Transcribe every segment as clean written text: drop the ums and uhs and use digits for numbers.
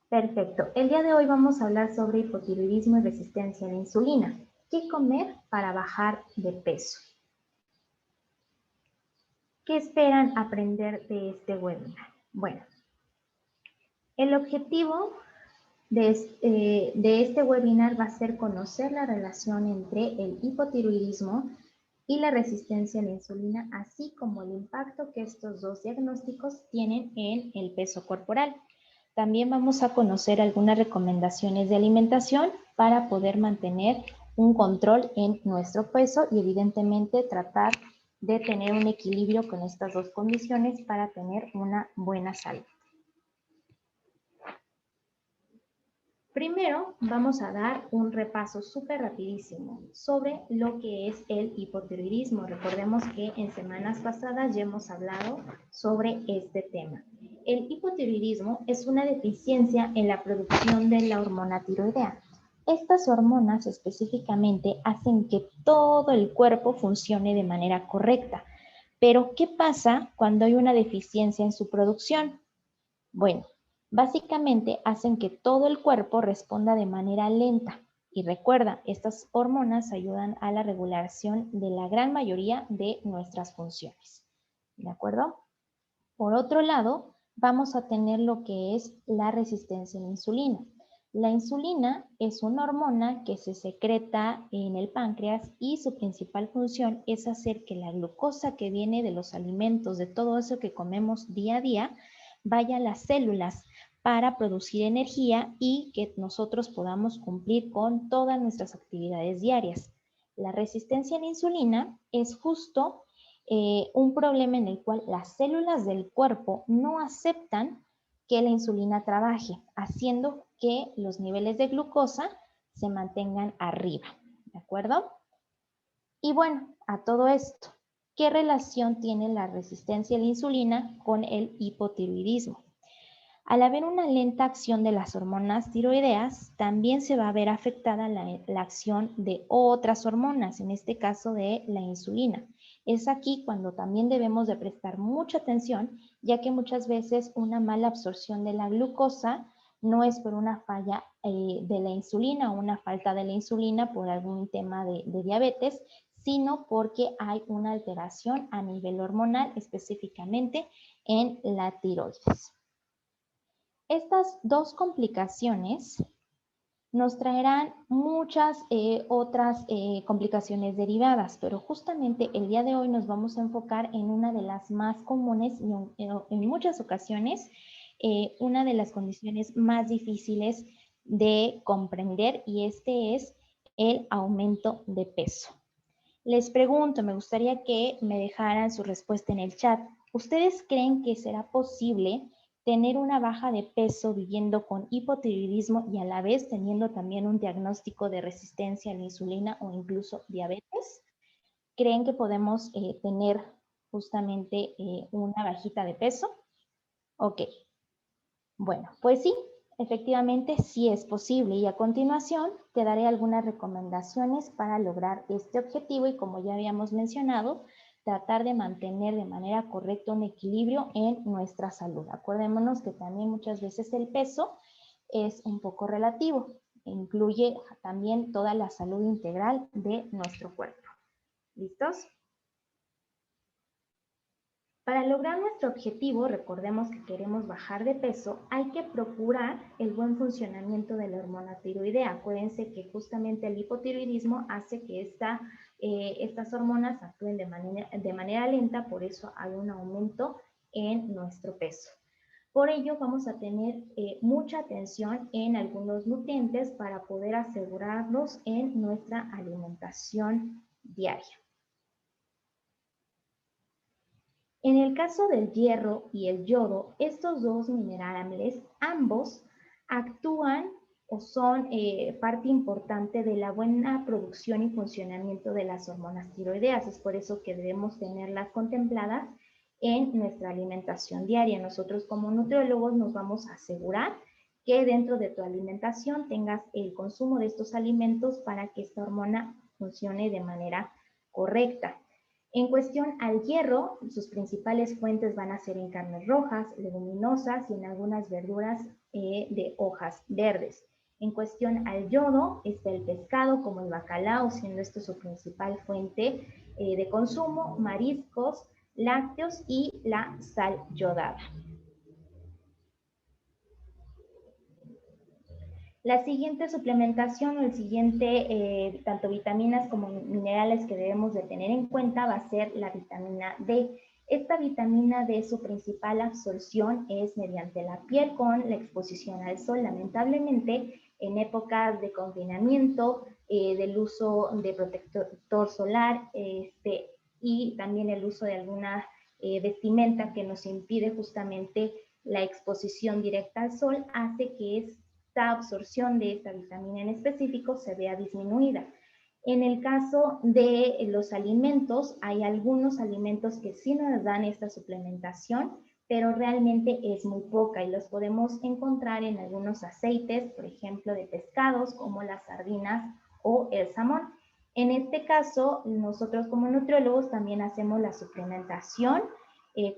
Perfecto. El día de hoy vamos a hablar sobre hipotiroidismo y resistencia a la insulina. ¿Qué comer para bajar de peso? ¿Qué esperan aprender de este webinar? Bueno, el objetivo de este webinar va a ser conocer la relación entre el hipotiroidismo y la resistencia a la insulina, así como el impacto que estos dos diagnósticos tienen en el peso corporal. También vamos a conocer algunas recomendaciones de alimentación para poder mantener un control en nuestro peso y evidentemente tratar de tener un equilibrio con estas dos condiciones para tener una buena salud. Primero vamos a dar un repaso súper rapidísimo sobre lo que es el hipotiroidismo. Recordemos que en semanas pasadas ya hemos hablado sobre este tema. El hipotiroidismo es una deficiencia en la producción de la hormona tiroidea. Estas hormonas específicamente hacen que todo el cuerpo funcione de manera correcta. Pero, ¿qué pasa cuando hay una deficiencia en su producción? Bueno, básicamente hacen que todo el cuerpo responda de manera lenta. Y recuerda, estas hormonas ayudan a la regulación de la gran mayoría de nuestras funciones. ¿De acuerdo? Por otro lado, vamos a tener lo que es la resistencia a la insulina. La insulina es una hormona que se secreta en el páncreas y su principal función es hacer que la glucosa que viene de los alimentos, de todo eso que comemos día a día, vaya a las células para producir energía y que nosotros podamos cumplir con todas nuestras actividades diarias. La resistencia a la insulina es justo un problema en el cual las células del cuerpo no aceptan que la insulina trabaje, haciendo que los niveles de glucosa se mantengan arriba, ¿de acuerdo? Y bueno, a todo esto, ¿qué relación tiene la resistencia a la insulina con el hipotiroidismo? Al haber una lenta acción de las hormonas tiroideas, también se va a ver afectada la acción de otras hormonas, en este caso de la insulina. Es aquí cuando también debemos de prestar mucha atención, ya que muchas veces una mala absorción de la glucosa no es por una falla de la insulina o una falta de la insulina por algún tema de diabetes, sino porque hay una alteración a nivel hormonal, específicamente en la tiroides. Estas dos complicaciones nos traerán muchas otras complicaciones derivadas, pero justamente el día de hoy nos vamos a enfocar en una de las más comunes y en muchas ocasiones una de las condiciones más difíciles de comprender, y este es el aumento de peso. Les pregunto, me gustaría que me dejaran su respuesta en el chat. ¿Ustedes creen que será posible tener una baja de peso viviendo con hipotiroidismo y a la vez teniendo también un diagnóstico de resistencia a la insulina o incluso diabetes? ¿Creen que podemos tener justamente una bajita de peso? Ok. Bueno, pues sí, efectivamente sí es posible, y a continuación te daré algunas recomendaciones para lograr este objetivo y, como ya habíamos mencionado, tratar de mantener de manera correcta un equilibrio en nuestra salud. Acordémonos que también muchas veces el peso es un poco relativo, incluye también toda la salud integral de nuestro cuerpo. ¿Listos? Para lograr nuestro objetivo, recordemos que queremos bajar de peso, hay que procurar el buen funcionamiento de la hormona tiroidea. Acuérdense que justamente el hipotiroidismo hace que estas hormonas actúen de manera lenta, por eso hay un aumento en nuestro peso. Por ello, vamos a tener mucha atención en algunos nutrientes para poder asegurarlos en nuestra alimentación diaria. En el caso del hierro y el yodo, estos dos minerales, ambos actúan o son parte importante de la buena producción y funcionamiento de las hormonas tiroideas. Es por eso que debemos tenerlas contempladas en nuestra alimentación diaria. Nosotros como nutriólogos nos vamos a asegurar que dentro de tu alimentación tengas el consumo de estos alimentos para que esta hormona funcione de manera correcta. En cuestión al hierro, sus principales fuentes van a ser en carnes rojas, leguminosas y en algunas verduras de hojas verdes. En cuestión al yodo, está el pescado como el bacalao, siendo esto su principal fuente de consumo, mariscos, lácteos y la sal yodada. La siguiente suplementación o el siguiente, tanto vitaminas como minerales que debemos de tener en cuenta va a ser la vitamina D. Esta vitamina D, su principal absorción es mediante la piel con la exposición al sol. Lamentablemente, en épocas de confinamiento, del uso de protector solar y también el uso de alguna vestimenta que nos impide justamente la exposición directa al sol, hace que esta absorción de esta vitamina en específico se vea disminuida. En el caso de los alimentos, hay algunos alimentos que sí nos dan esta suplementación, pero realmente es muy poca y los podemos encontrar en algunos aceites, por ejemplo, de pescados como las sardinas o el salmón. En este caso, nosotros como nutriólogos también hacemos la suplementación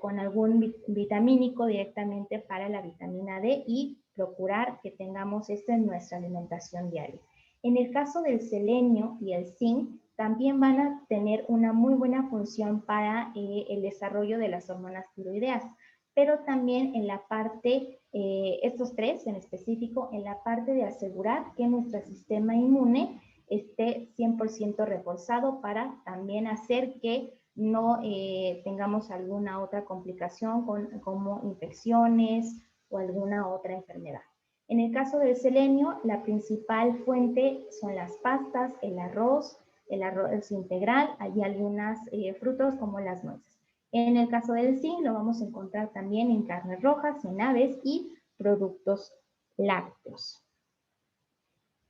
con algún vitamínico directamente para la vitamina D y procurar que tengamos esto en nuestra alimentación diaria. En el caso del selenio y el zinc, también van a tener una muy buena función para el desarrollo de las hormonas tiroideas, pero también en la parte, estos tres en específico, en la parte de asegurar que nuestro sistema inmune esté 100% reforzado para también hacer que no tengamos alguna otra complicación como infecciones o alguna otra enfermedad. En el caso del selenio, la principal fuente son las pastas, el arroz integral, hay algunos frutos como las nueces. En el caso del zinc, lo vamos a encontrar también en carnes rojas, en aves y productos lácteos.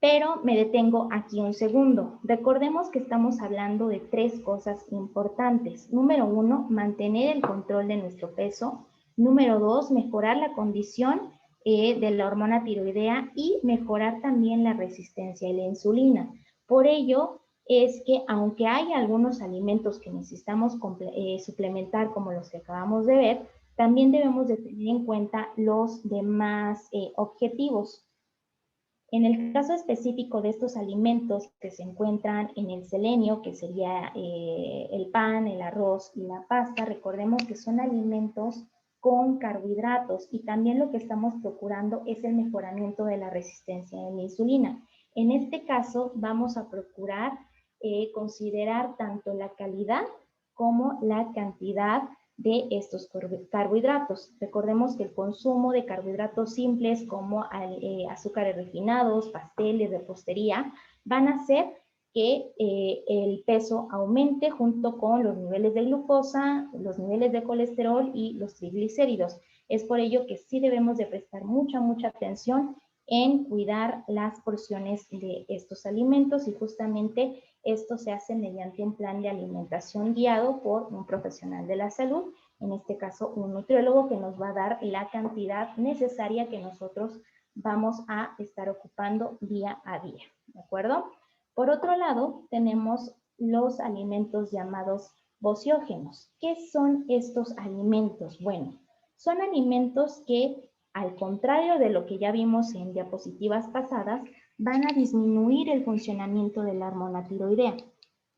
Pero me detengo aquí un segundo. Recordemos que estamos hablando de tres cosas importantes. Número 1, mantener el control de nuestro peso. Número 2, mejorar la condición de la hormona tiroidea y mejorar también la resistencia a la insulina. Por ello es que aunque hay algunos alimentos que necesitamos suplementar como los que acabamos de ver, también debemos de tener en cuenta los demás objetivos. En el caso específico de estos alimentos que se encuentran en el selenio, que sería el pan, el arroz y la pasta, recordemos que son alimentos con carbohidratos y también lo que estamos procurando es el mejoramiento de la resistencia a la insulina. En este caso vamos a procurar considerar tanto la calidad como la cantidad de estos carbohidratos. Recordemos que el consumo de carbohidratos simples como azúcares refinados, pasteles, repostería, van a hacer que el peso aumente junto con los niveles de glucosa, los niveles de colesterol y los triglicéridos. Es por ello que sí debemos de prestar mucha atención en cuidar las porciones de estos alimentos y justamente esto se hace mediante un plan de alimentación guiado por un profesional de la salud, en este caso un nutriólogo que nos va a dar la cantidad necesaria que nosotros vamos a estar ocupando día a día, ¿de acuerdo? Por otro lado, tenemos los alimentos llamados bociógenos. ¿Qué son estos alimentos? Bueno, son alimentos que, al contrario de lo que ya vimos en diapositivas pasadas, van a disminuir el funcionamiento de la hormona tiroidea,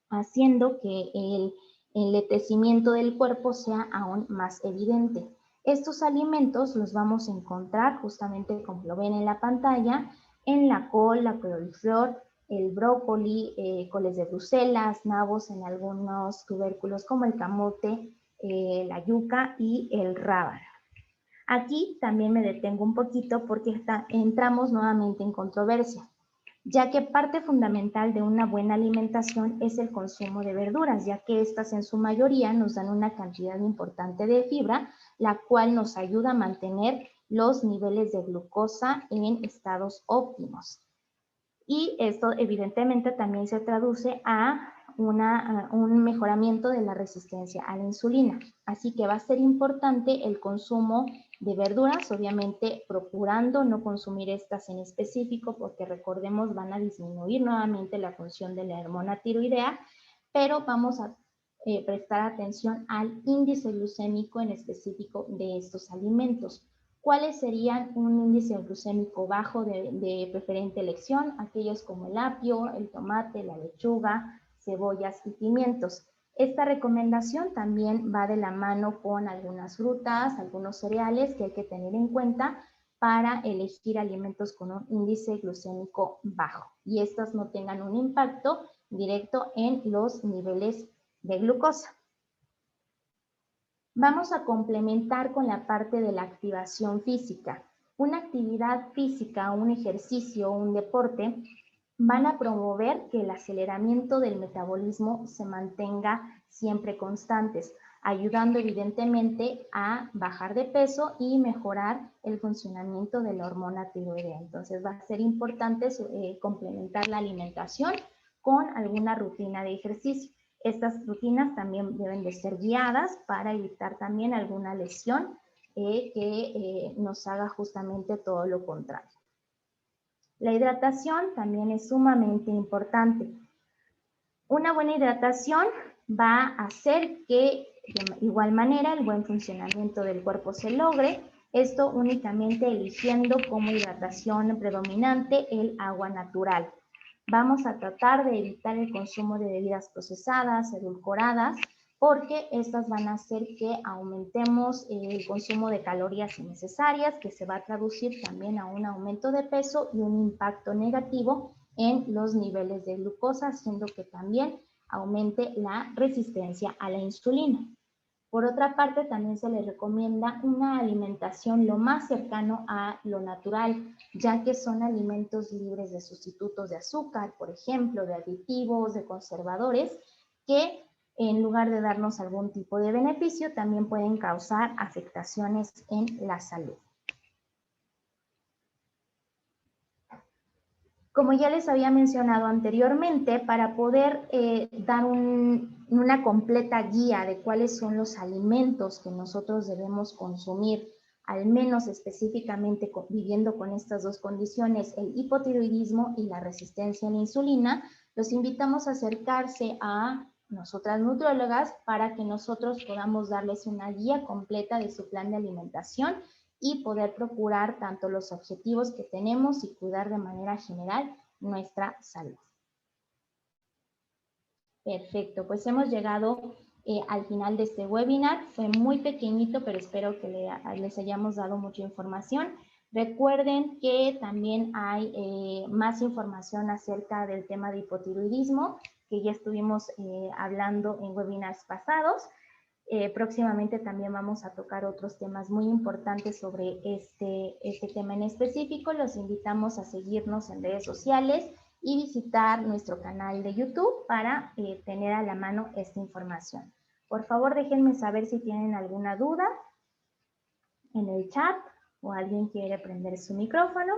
haciendo que el enletecimiento del cuerpo sea aún más evidente. Estos alimentos los vamos a encontrar justamente como lo ven en la pantalla, en la col, la coliflor, el brócoli, coles de Bruselas, nabos en algunos tubérculos como el camote, la yuca y el rábano. Aquí también me detengo un poquito porque entramos nuevamente en controversia, ya que parte fundamental de una buena alimentación es el consumo de verduras, ya que estas en su mayoría nos dan una cantidad importante de fibra, la cual nos ayuda a mantener los niveles de glucosa en estados óptimos. Y esto evidentemente también se traduce a un mejoramiento de la resistencia a la insulina. Así que va a ser importante el consumo de verduras, obviamente procurando no consumir estas en específico porque recordemos van a disminuir nuevamente la función de la hormona tiroidea, pero vamos a prestar atención al índice glucémico en específico de estos alimentos. ¿Cuáles serían un índice glucémico bajo de preferente elección? Aquellos como el apio, el tomate, la lechuga, cebollas y pimientos. Esta recomendación también va de la mano con algunas frutas, algunos cereales que hay que tener en cuenta para elegir alimentos con un índice glucémico bajo y estos no tengan un impacto directo en los niveles de glucosa. Vamos a complementar con la parte de la activación física. Una actividad física, un ejercicio, un deporte, van a promover que el aceleramiento del metabolismo se mantenga siempre constantes, ayudando evidentemente a bajar de peso y mejorar el funcionamiento de la hormona tiroidea. Entonces va a ser importante complementar la alimentación con alguna rutina de ejercicio. Estas rutinas también deben de ser guiadas para evitar también alguna lesión que nos haga justamente todo lo contrario. La hidratación también es sumamente importante. Una buena hidratación va a hacer que de igual manera el buen funcionamiento del cuerpo se logre. Esto únicamente eligiendo como hidratación predominante el agua natural. Vamos a tratar de evitar el consumo de bebidas procesadas, edulcoradas, porque estas van a hacer que aumentemos el consumo de calorías innecesarias, que se va a traducir también a un aumento de peso y un impacto negativo en los niveles de glucosa, haciendo que también aumente la resistencia a la insulina. Por otra parte, también se les recomienda una alimentación lo más cercano a lo natural, ya que son alimentos libres de sustitutos de azúcar, por ejemplo, de aditivos, de conservadores, que en lugar de darnos algún tipo de beneficio, también pueden causar afectaciones en la salud. Como ya les había mencionado anteriormente, para poder dar una completa guía de cuáles son los alimentos que nosotros debemos consumir, al menos específicamente viviendo con estas dos condiciones, el hipotiroidismo y la resistencia a la insulina, los invitamos a acercarse a nosotras nutriólogas para que nosotros podamos darles una guía completa de su plan de alimentación y poder procurar tanto los objetivos que tenemos y cuidar de manera general nuestra salud. Perfecto, pues hemos llegado al final de este webinar. Fue muy pequeñito, pero espero que les hayamos dado mucha información. Recuerden que también hay más información acerca del tema de hipotiroidismo, que ya estuvimos hablando en webinars pasados. Próximamente también vamos a tocar otros temas muy importantes sobre este tema en específico. Los invitamos a seguirnos en redes sociales y visitar nuestro canal de YouTube para tener a la mano esta información. Por favor, déjenme saber si tienen alguna duda en el chat o alguien quiere prender su micrófono.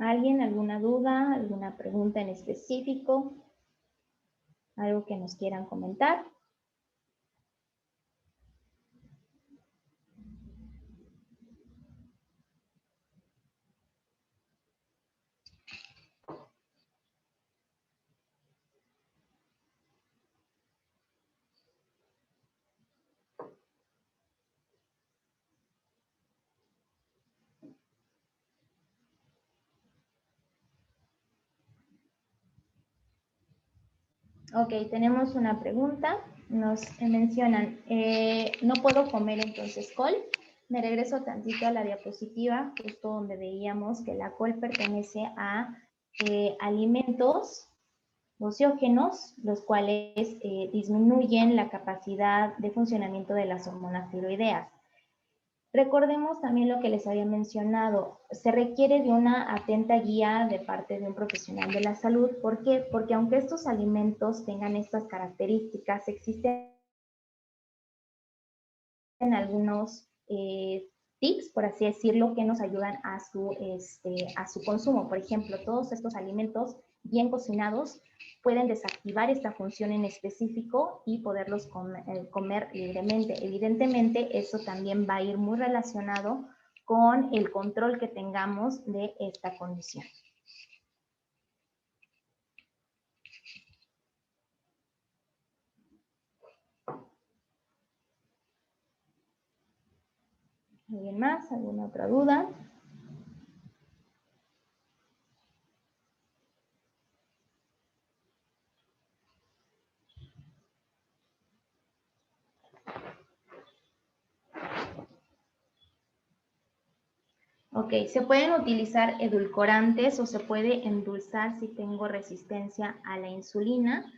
¿Alguien, alguna duda, alguna pregunta en específico? ¿Algo que nos quieran comentar? Ok, tenemos una pregunta. Nos mencionan, no puedo comer entonces col. Me regreso tantito a la diapositiva, justo donde veíamos que la col pertenece a alimentos ociógenos, los cuales disminuyen la capacidad de funcionamiento de las hormonas tiroideas. Recordemos también lo que les había mencionado, se requiere de una atenta guía de parte de un profesional de la salud. ¿Por qué? Porque aunque estos alimentos tengan estas características, existen algunos tips, por así decirlo, que nos ayudan a su consumo. Por ejemplo, todos estos alimentos bien cocinados pueden desactivar esta función en específico y poderlos comer libremente. Evidentemente, eso también va a ir muy relacionado con el control que tengamos de esta condición. ¿Alguien más? ¿Alguna otra duda? Ok, se pueden utilizar edulcorantes o se puede endulzar si tengo resistencia a la insulina.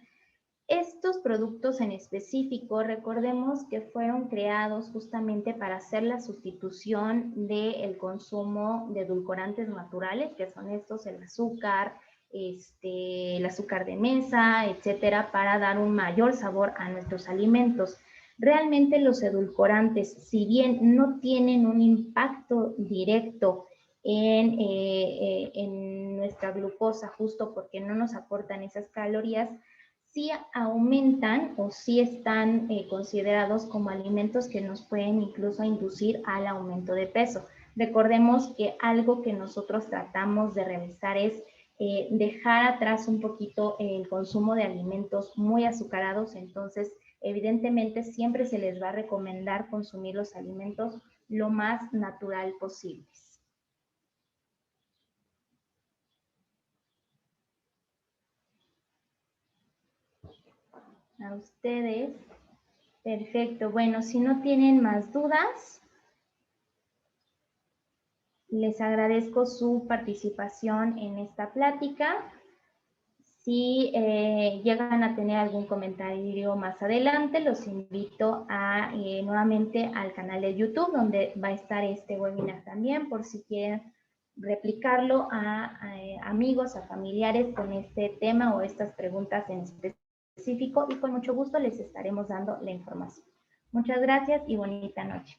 Estos productos en específico, recordemos que fueron creados justamente para hacer la sustitución del consumo de edulcorantes naturales, que son estos, el azúcar de mesa, etcétera, para dar un mayor sabor a nuestros alimentos. Realmente los edulcorantes, si bien no tienen un impacto directo en nuestra glucosa, justo porque no nos aportan esas calorías, sí aumentan o sí están considerados como alimentos que nos pueden incluso inducir al aumento de peso. Recordemos que algo que nosotros tratamos de realizar es dejar atrás un poquito el consumo de alimentos muy azucarados, entonces evidentemente siempre se les va a recomendar consumir los alimentos lo más natural posibles. A ustedes. Perfecto. Bueno, si no tienen más dudas, les agradezco su participación en esta plática. Si llegan a tener algún comentario más adelante, los invito a nuevamente al canal de YouTube, donde va a estar este webinar también, por si quieren replicarlo a amigos, a familiares con este tema o estas preguntas en específico, y con mucho gusto les estaremos dando la información. Muchas gracias y bonita noche.